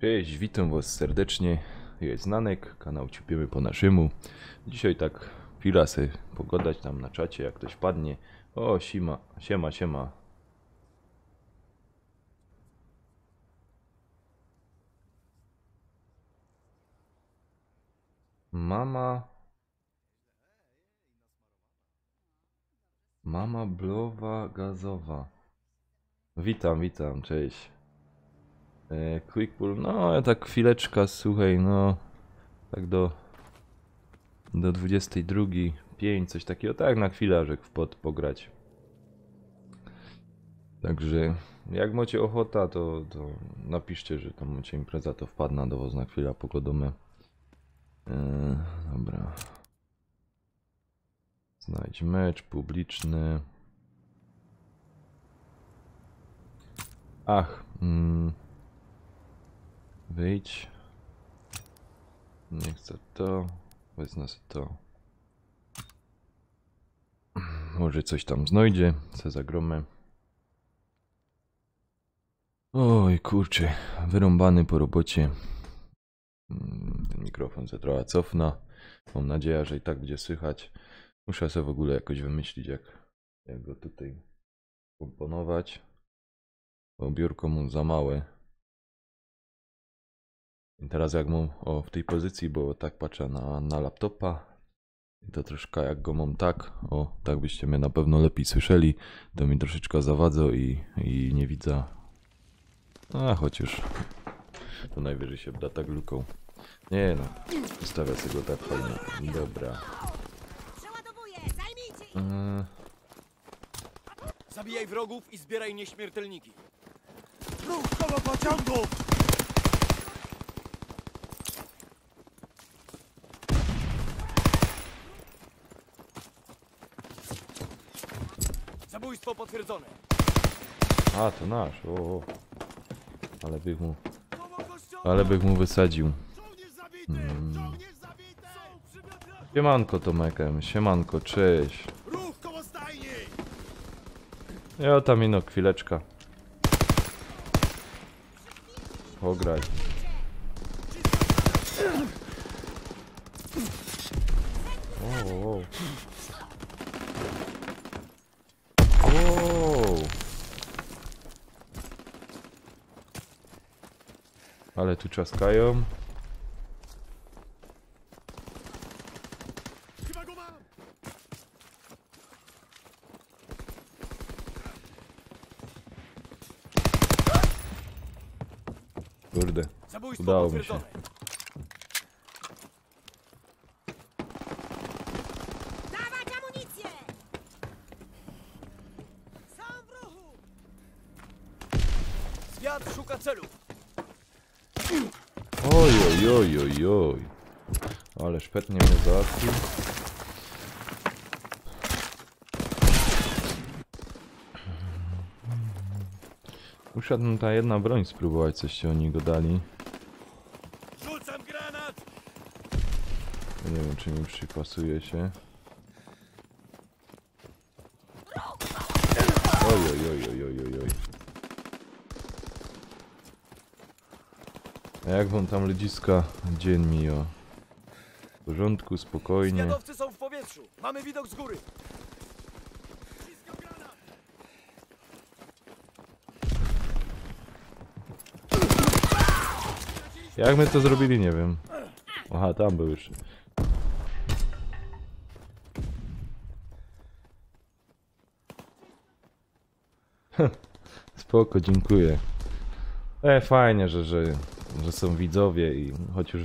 Cześć, witam was serdecznie. Jest Znanek, kanał Ciupiemy po naszemu. Dzisiaj tak chwila sobie pogadać tam na czacie, jak ktoś padnie. O, siema. Mama blowa gazowa. Witam, cześć. Quick pull, no tak chwileczka, słuchaj, no tak do 22:05, coś takiego, tak na chwilażek wpod pograć. Także jak macie ochota, to napiszcie, że tam macie impreza, to wpadnę do was na chwilę, pogodomę. Dobra. Znajdź mecz publiczny. Ach. Wyjdź. Nie chcę to. Wezmę sobie to. Może coś tam znajdzie. Se zagromę. Oj kurczę. Wyrąbany po robocie. Ten mikrofon se trochę cofna. Mam nadzieję, że i tak będzie słychać. Muszę sobie w ogóle jakoś wymyślić, jak go tutaj komponować. Bo biurko mu za małe. I teraz jak mam w tej pozycji, bo tak patrzę na laptopa, to troszkę jak go mam tak, tak byście mnie na pewno lepiej słyszeli, to mi troszeczkę zawadza i nie widzę. A chociaż to najwyżej się da tak luką. Nie no, ustawię sobie go tak fajnie. Dobra. Zabijaj wrogów i zbieraj nieśmiertelniki. Ruch koło pociągów! Zabójstwo potwierdzone. A, to nasz, Ale bych mu wysadził. Siemanko Tomekiem, siemanko, cześć. Ruch koło stajni! Ja tam ino chwileczka. Pograj. Ale tu czaskają. Chyba go mam! Kurde, Zabójstwo udało mi się. potwierdzone. Dawać amunicję! Są w ruchu! Zwiat szuka celu. Oj. Ale szpetnie mnie załatwił. Usiadł ta jedna broń spróbować, coście oni go dali. Rzucam granat! Nie wiem, czy mi przypasuje się. Oj. A jak wam tam ludziska? Dzień mijo. W porządku, spokojnie. Zwiadowcy są w powietrzu. Mamy widok z góry. Wciskam granat! Jak my to zrobili, nie wiem. Aha, tam był już. Spoko, dziękuję. Fajnie, że są widzowie i chociaż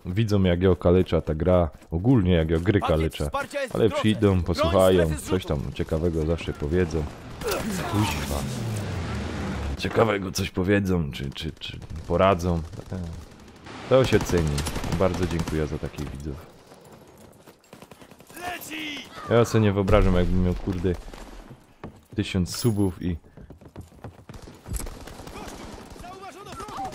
widzą jak ja kalecza ta gra, ogólnie jak ja gry kalecza, ale przyjdą, posłuchają, coś tam ciekawego zawsze powiedzą. Kuźwa. Ciekawego coś powiedzą, czy poradzą. To się ceni. Bardzo dziękuję za takich widzów. Leci! Ja sobie nie wyobrażam, jakbym miał kurde 1000 subów i... Zauważono wrogów!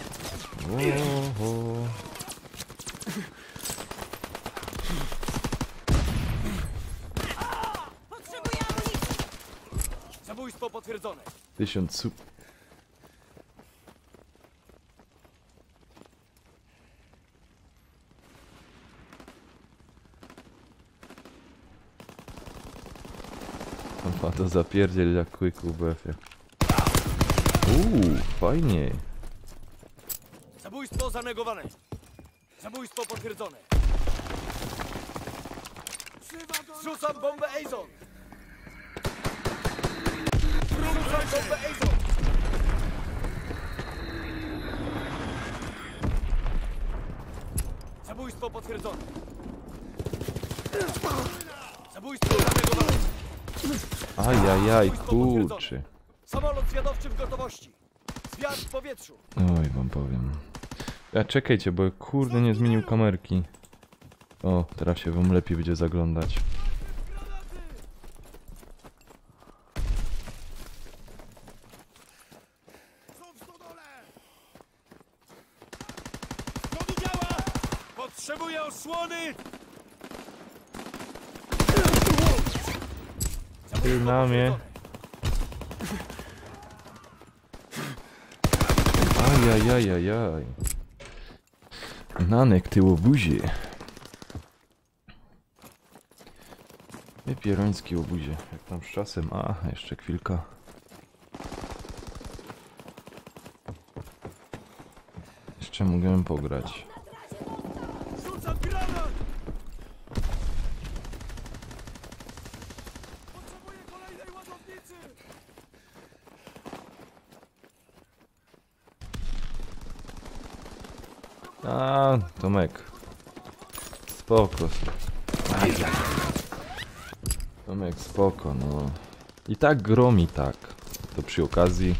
Potrzebuję amunicji! Zabójstwo potwierdzone. 1000 sub... Chyba to zapierdziel jak quick UBF-ie. Fajnie. Zabójstwo zanegowane. Zabójstwo potwierdzone. Zrzucam bombę Azon. Zrzucam bombę Azon. Zabójstwo potwierdzone. Zabójstwo zanegowane. Ajajaj, kurczy. Samolot zwiadowczy w gotowości. Zwiat w powietrzu. Oj, wam powiem. A czekajcie, bo kurde nie zmienił kamerki. O, teraz się wam lepiej będzie zaglądać. Znowu działa! Potrzebuję osłony! Ty na mnie. Ajajajajaj. Nanek tyłobuzie. Pieroński łobuzie. Jak tam z czasem? A, jeszcze chwilka. Jeszcze mogę pograć. Rzucam granat! Potrzebuję kolejnej ładownicy! A, Tomek. Spoko. Tomek, spoko, no. I tak gromi tak. To przy okazji.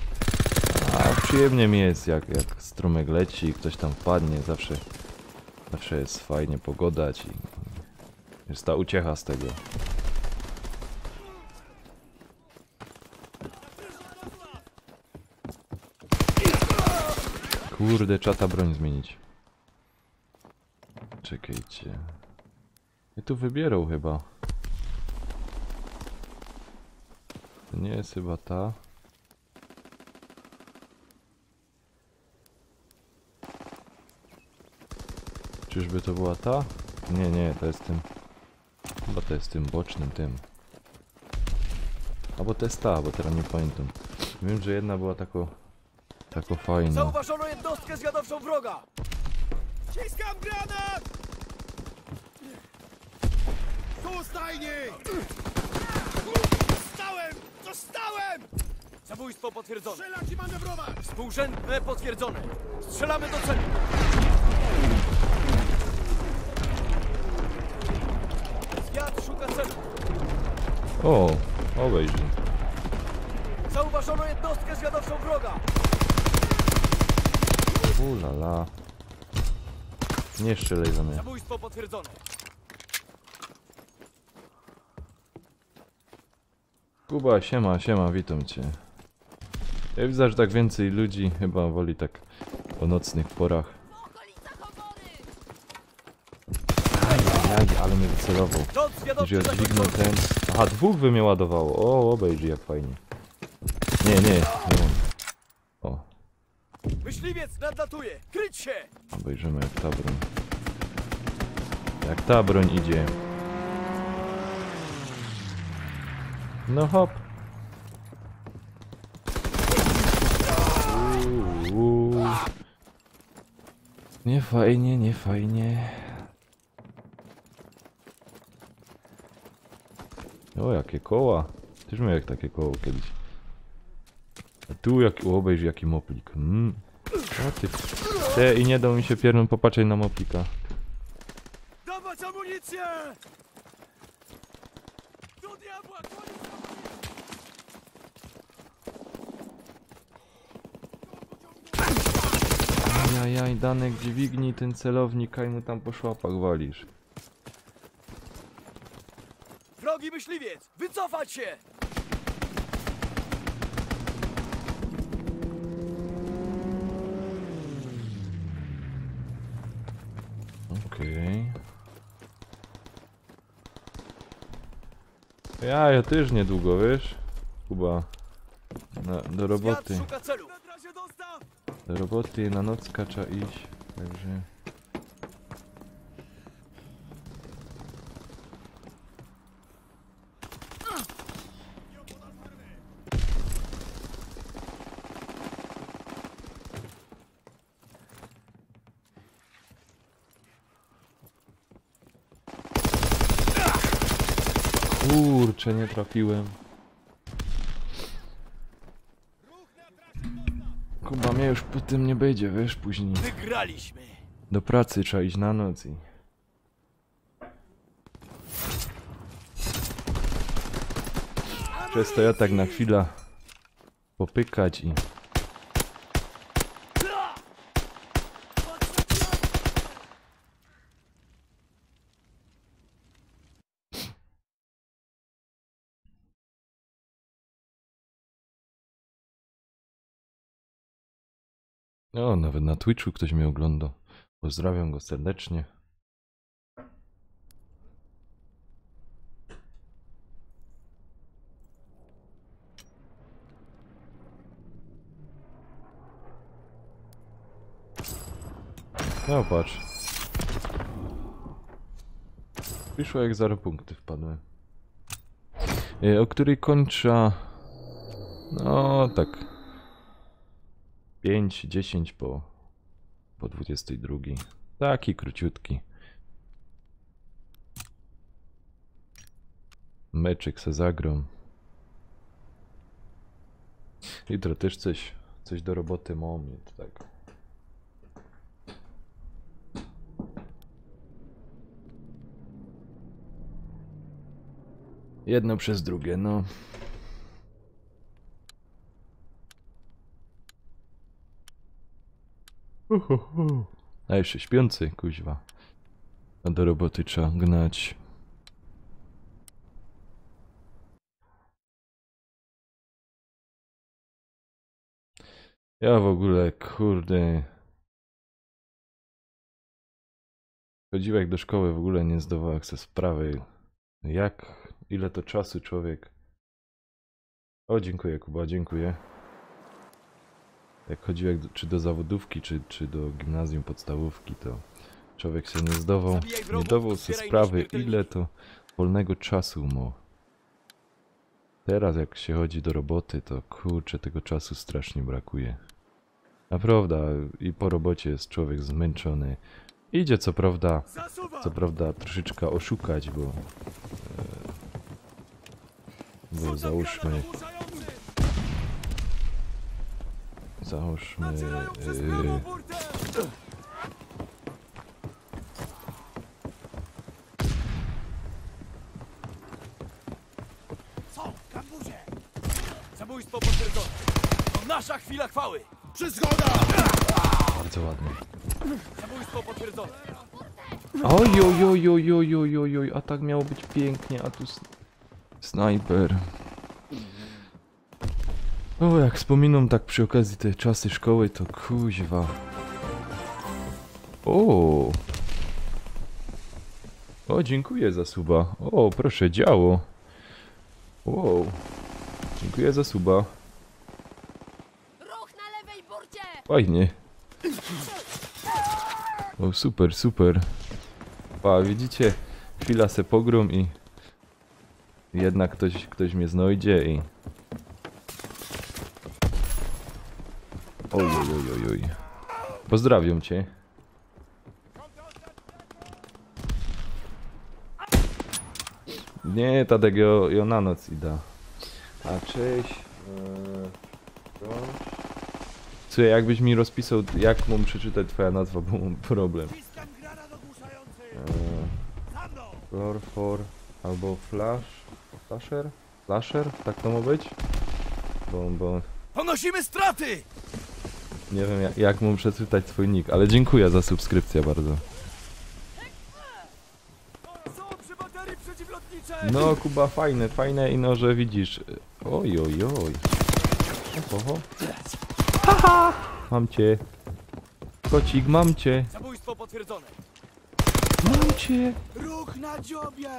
A przyjemnie mi jest, jak strumyk leci i ktoś tam wpadnie. Zawsze jest fajnie pogodać i jest ta uciecha z tego. Kurde, trzeba ta broń zmienić. Czekajcie. Ja tu wybierał chyba. To nie jest chyba ta. Czyżby to była ta? Nie, to jest tym. Chyba to jest tym bocznym tym. Albo to jest ta, bo teraz nie pamiętam. Wiem, że jedna była tako fajna. Zauważono jednostkę zwiadowczą wroga! Ciskam granat! Tu stajni! Dostałem! Zabójstwo potwierdzone. Strzelać i manewrować! Współrzędne potwierdzone. Strzelamy do celu. Zwiat szuka celu. O, obejrzyj. Zauważono jednostkę zwiadowczą wroga! Ulala. Nie strzelaj we mnie. Zabójstwo potwierdzone. Kuba, siema, witam cię. Ja widzę, że tak więcej ludzi chyba woli tak po nocnych porach. W okolicach obory! Ajajaj, ale mnie wycelował. Lot zwiadowczy Że ja dźwignął zakończony. ten... Aha, dwóch by mnie ładowało. O, obejrzyj jak fajnie. Nie mam. O, Myśliwiec nadlatuje! Kryć się! obejrzymy jak ta broń. Jak ta broń idzie. No hop. Nie fajnie, nie fajnie. O, jakie koła. Też miałem jak takie koło kiedyś. A tu jak obejrzyj jaki moplik. O ty. Te i nie dał mi się pierną popatrzeć na moplika. Dawać amunicję! Do diabła! Koniec amunicji! Ajajaj, Danek, dźwignij ten celownik, a mu tam po szłapach walisz. Wrogi myśliwiec! Wycofać się! Okej. Ja też niedługo, wiesz? Kuba. Do roboty. Zwiat szuka celu! W razie dostaw! Do roboty, na nocka trzeba iść. Także... Kurczę, nie trafiłem. Kuba mnie już po tym nie będzie, wiesz, później. Wygraliśmy! Do pracy trzeba iść na noc i... Przez to ja tak na chwilę popykać i... O, nawet na Twitchu ktoś mnie ogląda. Pozdrawiam go serdecznie. No patrz. Wyszło jak 0 punktów wpadły. O której kończę... No tak. 5-10 po 22. Taki króciutki. Meczek se zagram. Jutro też coś do roboty mam mieć, tak. Jedno przez drugie, no. A jeszcze śpiący, kuźwa. A do roboty trzeba gnać. Ja w ogóle, kurde... Chodziłek do szkoły w ogóle nie zdawałem sobie sprawy. Ile to czasu człowiek... O, dziękuję Kuba, dziękuję. Jak chodziłek czy do zawodówki, czy do gimnazjum, podstawówki, to człowiek się nie dawał sobie sprawy, ile to wolnego czasu ma. Teraz jak się chodzi do roboty, to kurczę, tego czasu strasznie brakuje. Naprawdę, i po robocie jest człowiek zmęczony. Idzie co prawda troszeczkę oszukać, bo załóżmy Co? Kambuzie! Zabójstwo potwierdzone! To nasza chwila chwały! Przyzgoda! bardzo ładnie. Zabójstwo potwierdzone! Oj, a tak miało być pięknie, a tu snajper. O, jak wspominam tak przy okazji te czasy szkoły, to kuźwa. O, dziękuję za suba. O, proszę, działo. Wow. Dziękuję za suba. Ruch na lewej burcie! Fajnie. O, super, super. Pa, widzicie? Chwila se pogrom i... Jednak ktoś mnie znajdzie i... Oj. Pozdrawiam cię. Nie, Tadek, ja na noc idę. A cześć. Słuchaj, jakbyś mi rozpisał, jak mam przeczytać twoja nazwa, bo mam problem. Flor, albo Flasher? Flasher? Tak to ma być? Bo... Ponosimy straty! Nie wiem jak mam przeczytać twój nick, ale dziękuję za subskrypcję bardzo. Są przy baterii przeciwlotniczej! No Kuba, fajne i no, że widzisz. Oj. Oho. Haha! Mam cię. Kocik, mam cię. Zabójstwo potwierdzone! Mam cię. Ruch na dziobie!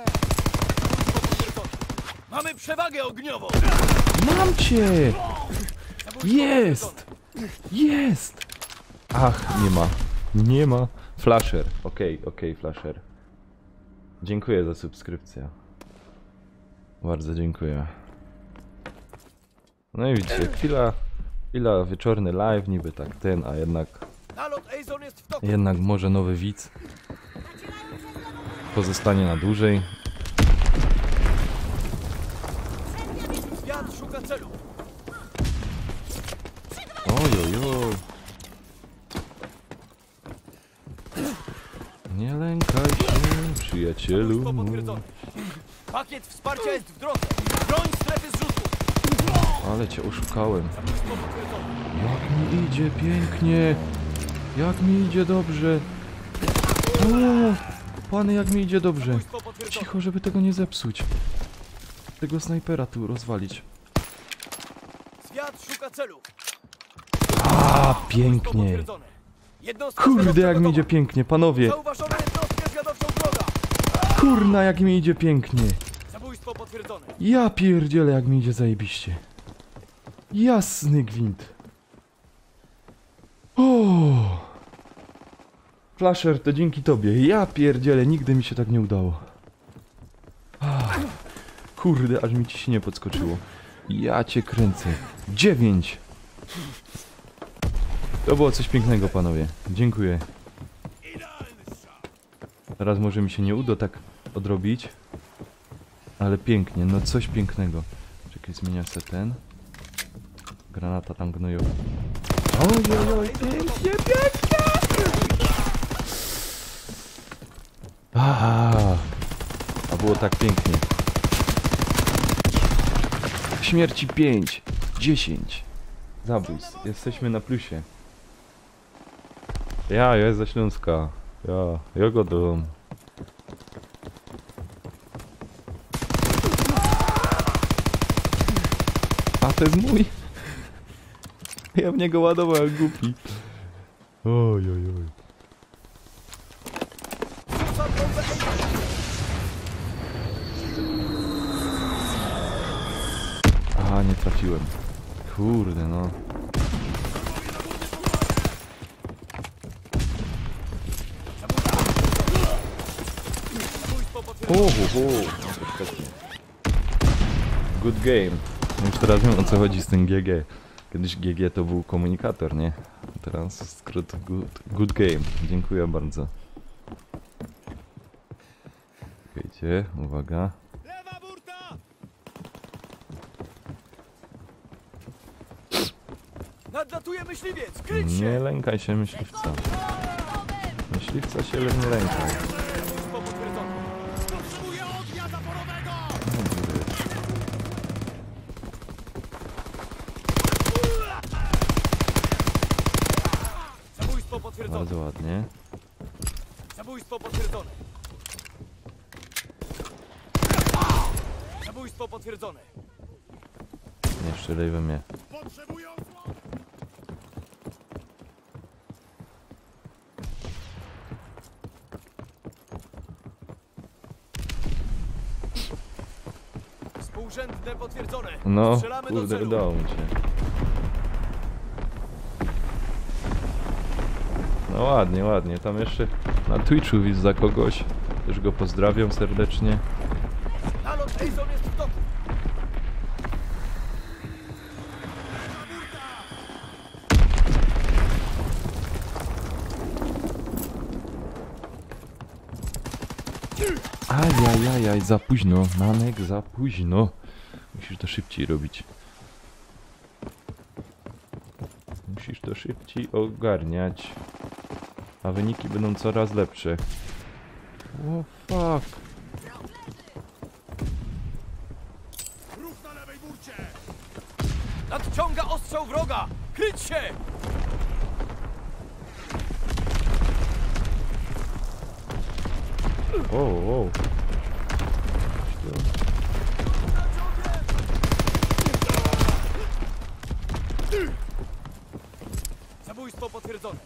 Zabójstwo potwierdzone! Mamy przewagę ogniową! Mam cię. Zabójstwo Jest! Jest! Ach, nie ma. Flasher, okej, Flasher. Dziękuję za subskrypcję. Bardzo dziękuję. No i widzicie, chwila wieczorny live, niby tak a jednak Nalot Azon jest w toku! Jednak może nowy widz pozostanie na dłużej. celu. Ojojoj. Nie lękaj się, przyjacielu Zabójstwo mój. potwierdzone. Pakiet wsparcia jest w drodze. Broń strefy zrzutu. Ale cię oszukałem. Zabójstwo potwierdzone. Jak mi idzie pięknie. Jak mi idzie dobrze. O, pany, jak mi idzie dobrze. Zabójstwo potwierdzone. Cicho, żeby tego nie zepsuć. Tego snajpera tu rozwalić. Zwiat szuka celu. A, Zabójstwo pięknie. potwierdzone. Jednostka Kurde, zwiadowcza jak mi gotowa. idzie pięknie, panowie. Zauważone jednostkę zwiadowczą wroga. Kurna, jak mi idzie pięknie. Zabójstwo potwierdzone. Ja pierdzielę, jak mi idzie zajebiście. Jasny gwint. O! Flasher, to dzięki tobie. Ja pierdzielę, nigdy mi się tak nie udało. Kurde, aż mi ciśnienie podskoczyło. Ja cię kręcę. 9! To było coś pięknego, panowie. Dziękuję. Teraz może mi się nie uda tak odrobić. Ale pięknie, no coś pięknego. Czekaj, zmienia se ten. Granata tam gnoją. Ojojoj, pięknie, pięknie! A było tak pięknie. Śmierci 5, 10. Zabójstw, jesteśmy na plusie. Ja jest ze Śląska. Ja go dom. A to jest mój. Ja w niego ładowałem jak głupi. Oj, oj, oj. Rzucam bombę ejka. A, nie trafiłem. Kurde, no. Zabójstwo potwierdzone. No to świetnie. Good game. Już teraz wiem, o co chodzi z tym GG. Kiedyś GG to był komunikator, nie? Teraz skrót good game. Dziękuję bardzo. Czekajcie, uwaga. Lewa burta! Nadlatuje myśliwiec! Kryć Nie się! lękaj się myśliwca. Myśliwca się nie lękaj. Zabójstwo potwierdzone. Potrzebuję ognia zaporowego! Zabójstwo potwierdzone. Bardzo ładnie. Zabójstwo potwierdzone. Zabójstwo potwierdzone. Nie strzelaj we mnie. Potrzebuję osłony. Współrzędne potwierdzone. No, Strzelamy do kurde, celu. udało mi się. No ładnie, ładnie. Tam jeszcze na Twitchu widzę za kogoś. Też go pozdrawiam serdecznie. Nalot Ejzon jest w toku. Ajajajaj, za późno. Nanek, za późno. Musisz to szybciej robić. Musisz to szybciej ogarniać. A wyniki będą coraz lepsze. O fuck. Ruch na lewej burcie. Nadciąga ostrzał wroga. Kryć się! O. Zabójstwo potwierdzone.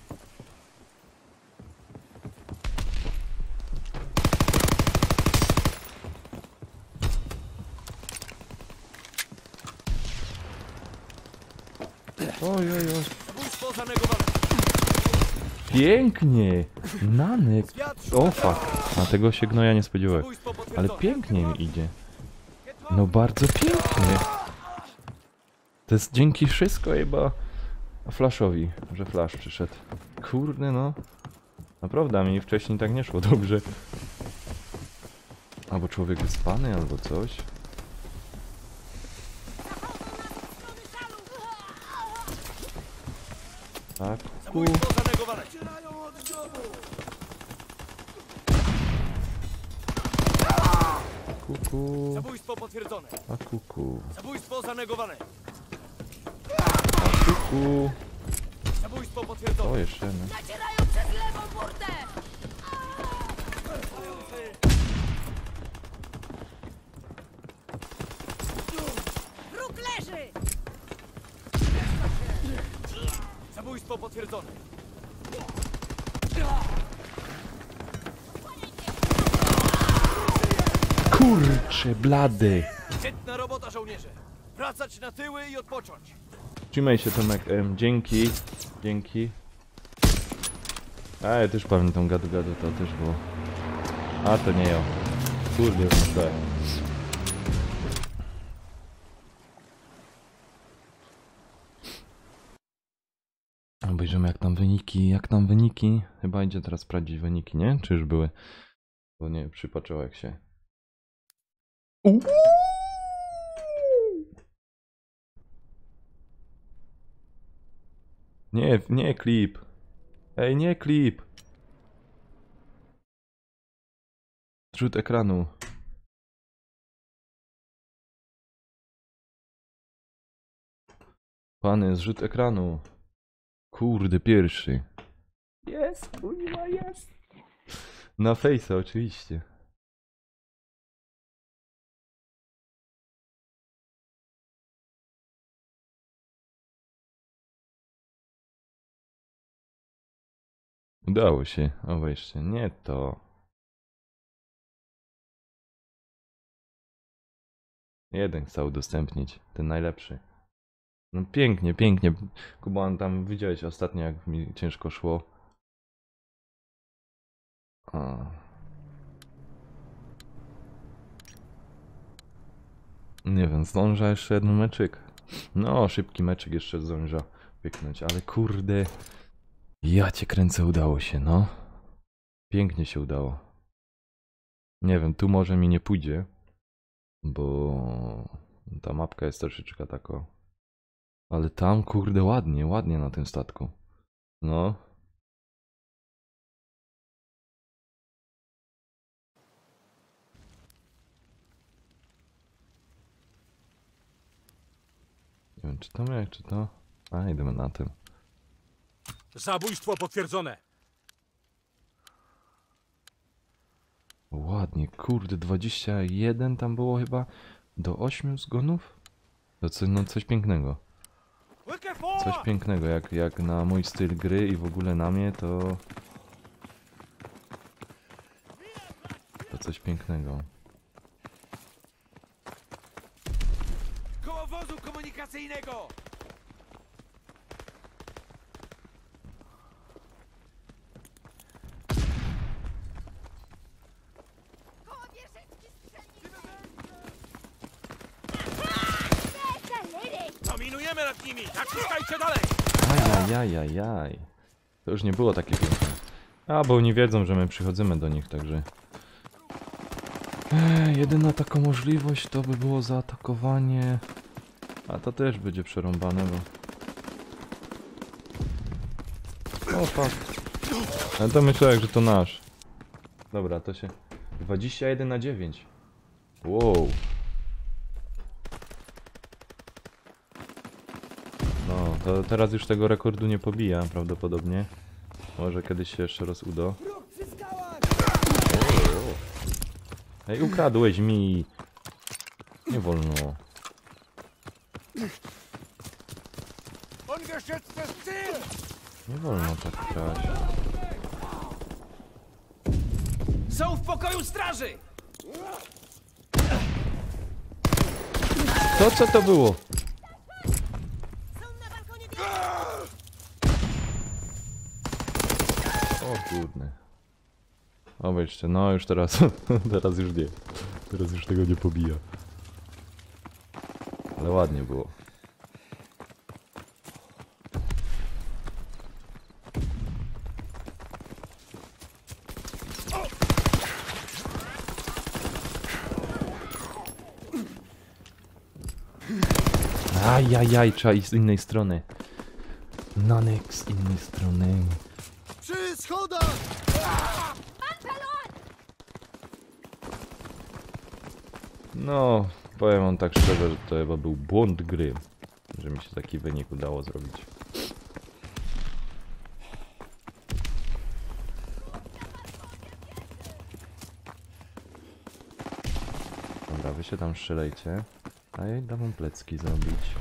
Ojojoj. Zabójstwo zanegowane. Pięknie. Nanek. Zwiat O szuka fuck. A tego się gnoja nie spodziewałem. Zabójstwo Ale potwierdzone. pięknie mi idzie. No bardzo pięknie. To jest dzięki wszystko chyba Flashowi, że Flash przyszedł. Kurde no. Naprawdę, a mi wcześniej tak nie szło dobrze. Albo człowiek wyspany, albo coś. Tak, Zabójstwo zanegowane. kuku, Zabójstwo potwierdzone. a kuku, Zabójstwo zanegowane. a kuku. Zabójstwo potwierdzone. O, jeszcze no. Nacierają przez lewą burtę! Wróg leży! Zabójstwo potwierdzone. Kurcze blady. Świetna robota, żołnierze. Wracać na tyły i odpocząć. Trzymaj się, Tomek. Dzięki. Dzięki. A ja też pamiętam gadu to też było. A to nie ja. Kurde, no tak. Obejrzymy jak tam wyniki. Chyba idzie teraz sprawdzić wyniki, nie? Czy już były? Bo nie, przypatrzyło jak się. Nie, nie klip. Ej, nie klip. Zrzut ekranu. Pany, zrzut ekranu. Kurde, pierwszy. Jest, kurwa, jest. Na Face'a oczywiście. Udało się. O, wejście. Nie to. Jeden chcę udostępnić. Ten najlepszy. No pięknie, pięknie. Kuban, tam widziałeś ostatnio, jak mi ciężko szło. A. Nie wiem, zdąża jeszcze jeden meczyk. No, szybki meczyk jeszcze zdąża pyknąć, ale kurde. Ja cię kręcę, udało się, no. Pięknie się udało. Nie wiem, tu może mi nie pójdzie, bo ta mapka jest troszeczkę taka. Ale tam, kurde, ładnie, ładnie na tym statku. No. Nie wiem, czy to jak, czy to... A, idziemy na tym. Zabójstwo potwierdzone. Ładnie, kurde, 21 tam było chyba do 8 zgonów? To co, no coś pięknego. Coś pięknego, jak na mój styl gry i w ogóle na mnie, to... To coś pięknego. Koło wozu komunikacyjnego! Koło wieżyczki strzelnicy! Dominujemy nad nimi! Naciskajcie dalej! Ajajajajaj. To już nie było takie piękne. A, bo oni wiedzą, że my przychodzimy do nich, także... Jedyna taka możliwość to by było zaatakowanie... A to też będzie przerąbane, bo... O, fuck. Ale to myślałem, że to nasz. Dobra, to się... 21-9. Wow. No, to teraz już tego rekordu nie pobija, prawdopodobnie. Może kiedyś się jeszcze raz uda. Ej, ukradłeś mi! Nie wolno. Nie wolno tak kraść. Są w pokoju straży! To co to było? Są na balkonie O kurde. O weźcie, no już teraz, teraz już nie. Teraz już tego nie pobija. Ale ładnie było. Ajajaj, trzeba iść z innej strony. Nanek z innej strony. Przy schodach! No, powiem wam tak szczerze, że to chyba był błąd gry, że mi się taki wynik udało zrobić. Dobra, wy się tam strzelajcie, a ja idę wam plecki zrobić.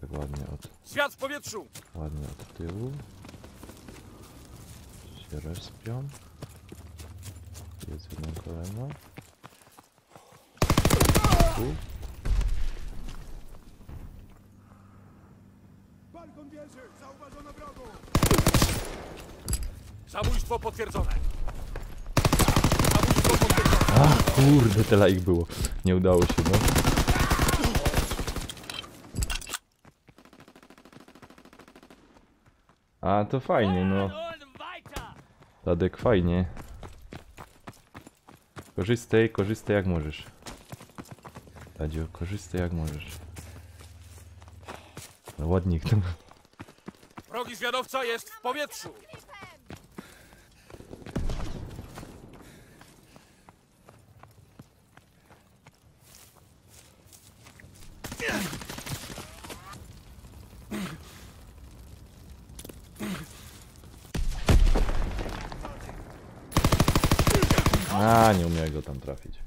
Tak Świat w powietrzu! ładnie od tyłu. Się respią. Jest jedna kolejna. Tu. Balkon wieży! Zauważono wrogu! Zabójstwo potwierdzone. Zabójstwo potwierdzone. A kurde, tyle ich było. Nie udało się, no. A to fajnie, no. Tadek, fajnie. Korzystaj jak możesz. Tadzio, korzystaj jak możesz. No ładnie ich tam. Wrogi zwiadowca jest w powietrzu! A, nie umiem go tam trafić.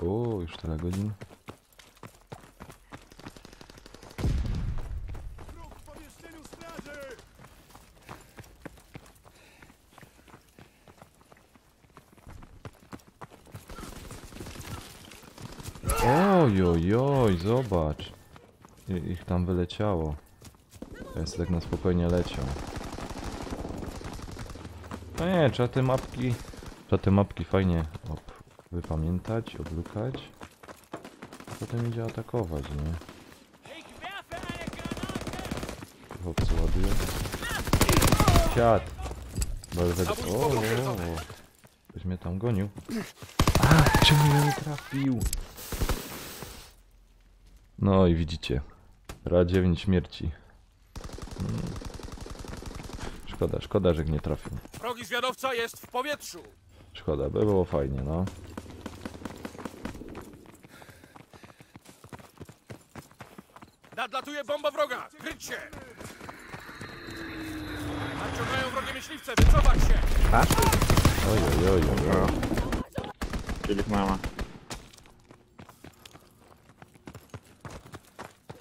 O, już tyle godzin. Wróg w pomieszczeniu straży! Oj, oj, oj, zobacz. Ich tam wyleciało. Jest tak na spokojnie leciał. No nie, trzeba te mapki fajnie wypamiętać, oblukać. Potem idzie atakować, nie? Chłopcy ładuje. Siad! O, ktoś mnie tam gonił. A, czemu ja nie trafił? No i widzicie. Ra 9 śmierci. Szkoda, że nie trafił. Wrogi zwiadowca jest w powietrzu! Szkoda, by było fajnie, no. Nadlatuje bomba wroga! Kryć się! Nadciągają wrogie myśliwce! Wycofać się! Oj, oj, oj, oj. Czyli mama.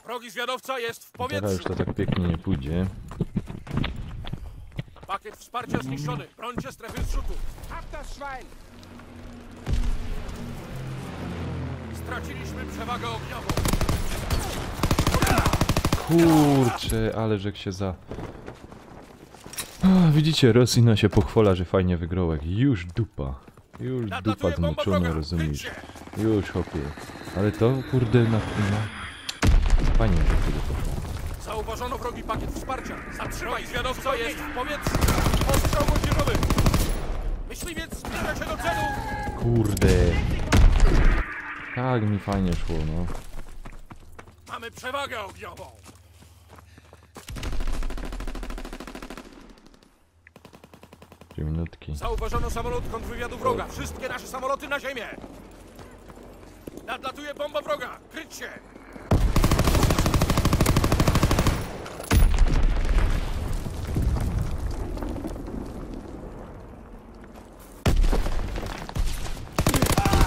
Wrogi zwiadowca jest w Teraz już powietrzu! to tak pięknie nie pójdzie. Pakiet wsparcia zniszczony! Brońcie strefy zrzutu! Straciliśmy przewagę ogniową! Kurczę, ale żech się za... A, widzicie, Rosina się pochwala, że fajnie wygrał. Jak już dupa. Już dupa Nadlatuje bomba zmoczona, wroga! rozumiesz? Kryć się! Już, hopie. Ale to, kurde, fajnie, że tyle poszło. Zauważono wrogi pakiet wsparcia! Zatrzymaj! Zwiadowca jest w powietrzu! Ostrzał moździerzowy! Myśliwiec zbliża się do celu! Kurde. Tak mi fajnie szło, no. Mamy przewagę ogniową! Dwie minutki. Zauważono samolot kontrwywiadu wroga! Wszystkie nasze samoloty na ziemię! Nadlatuje bomba wroga! Kryć się!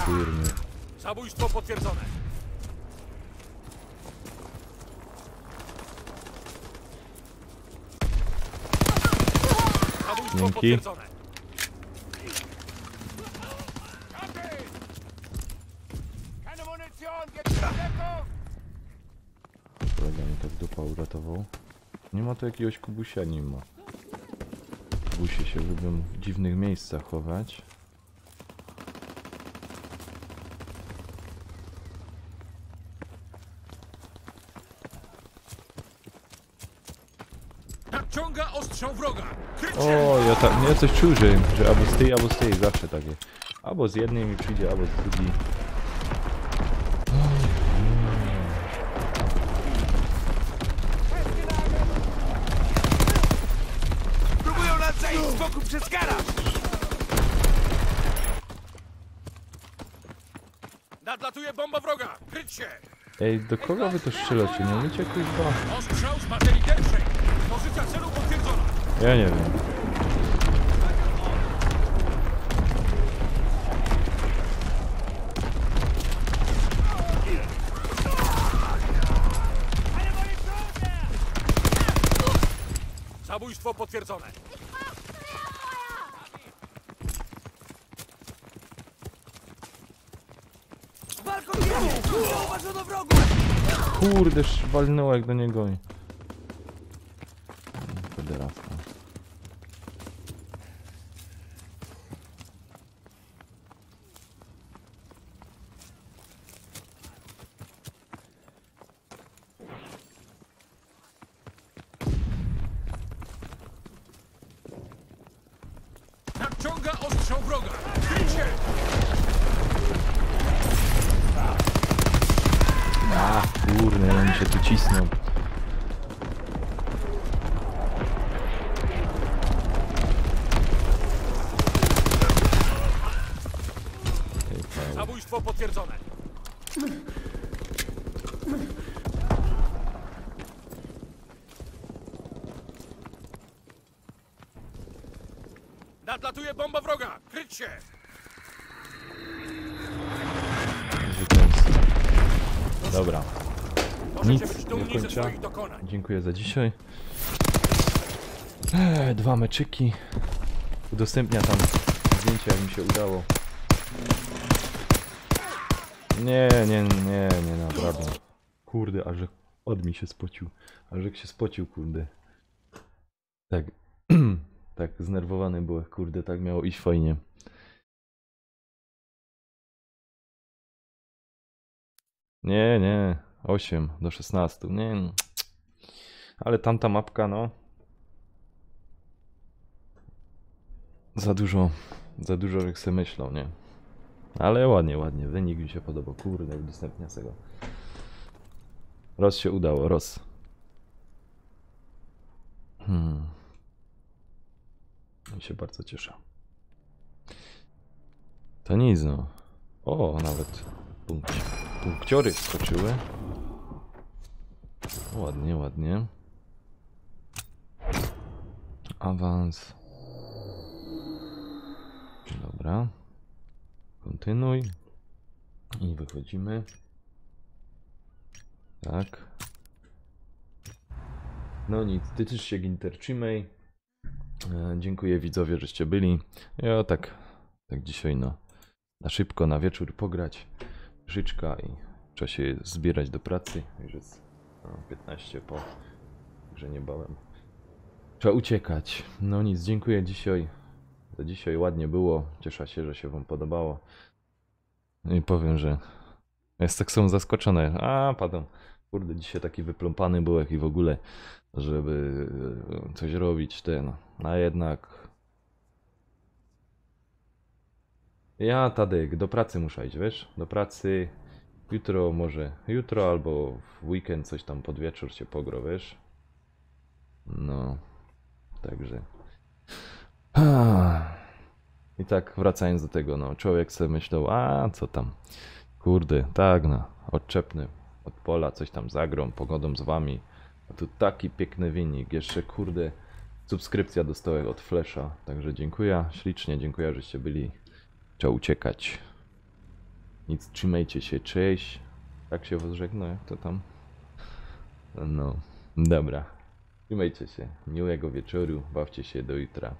Firmy. Zabójstwo potwierdzone! Zabójstwo Dzięki. potwierdzone! Kolega mi tak dupa uratował. Nie ma tu jakiegoś kubusia, nie ma. Kubusie się lubią w dziwnych miejscach chować. ja coś czuł, że albo z tej, zawsze takie. Albo z jednej mi przyjdzie, albo z drugiej. Próbują nas zająć z boku przez garaż! Nadlatuje bomba wroga! Kryć się! Ej, do kogo wy to strzelacie? Nie wiecie, kuźwa? Ostrzał z baterii pierwszej! Pozycja celu potwierdzona! Ja nie wiem. Zabójstwo potwierdzone! Balkon bierze! Zauważono wrogów! Kurde, walnęło jak do niego. Federasta. Nadciąga ostrzał wroga! Kryć się! A, kurde, oni się tu cisną. Zabójstwo potwierdzone! Nadlatuje bomba wroga! Kryć się! Dobra, Możecie Nic być nie dumni ze kończę. swoich dokonań. dziękuję za dzisiaj. 2 meczyki. Udostępnia tam zdjęcia, jak mi się udało. Nie, naprawdę. Kurde, aż od mi się spocił. Aż jak się spocił, kurde. Tak, tak znerwowany byłem, kurde, tak miało iść fajnie. Nie, 8 do 16, nie. Ale tamta mapka, no. Za dużo jak sobie myślał, nie. Ale ładnie, wynik mi się podobał, kurde, udostępnia tego. Roz się udało, roz. I się bardzo cieszę. To nic, no. O, nawet punkciory wskoczyły. Ładnie. Awans. Dobra. Kontynuuj. I wychodzimy. Tak. No nic, ty też się Ginter trzymaj. Dziękuję widzowie, żeście byli. Ja tak dzisiaj no, na szybko, na wieczór pograć. Życzka i trzeba się zbierać do pracy. Już jest 15 po, że niebawem. Trzeba uciekać. No nic, dziękuję dzisiaj. Za dzisiaj ładnie było. Cieszę się, że się wam podobało. No i powiem, że jest tak są zaskoczony. Padam. Kurde, dzisiaj taki wypląpany byłek i w ogóle, żeby coś robić, a jednak ja, Tadek, do pracy muszę iść, wiesz? Do pracy. Jutro albo w weekend coś tam pod wieczór się pogro, wiesz? No, także. I tak wracając do tego, no, człowiek sobie myślał, co tam, kurde, tak, no, odczepny od pola, coś tam zagrą, pogodą z wami. A tu taki piękny wynik, jeszcze kurde, subskrypcja dostałem od Flesza, także dziękuję, ślicznie dziękuję, żeście byli. Trzeba uciekać. Nic, trzymajcie się, cześć. Tak się was żegna, jak to tam? No, dobra. Trzymajcie się, miłego wieczoru, bawcie się, do jutra.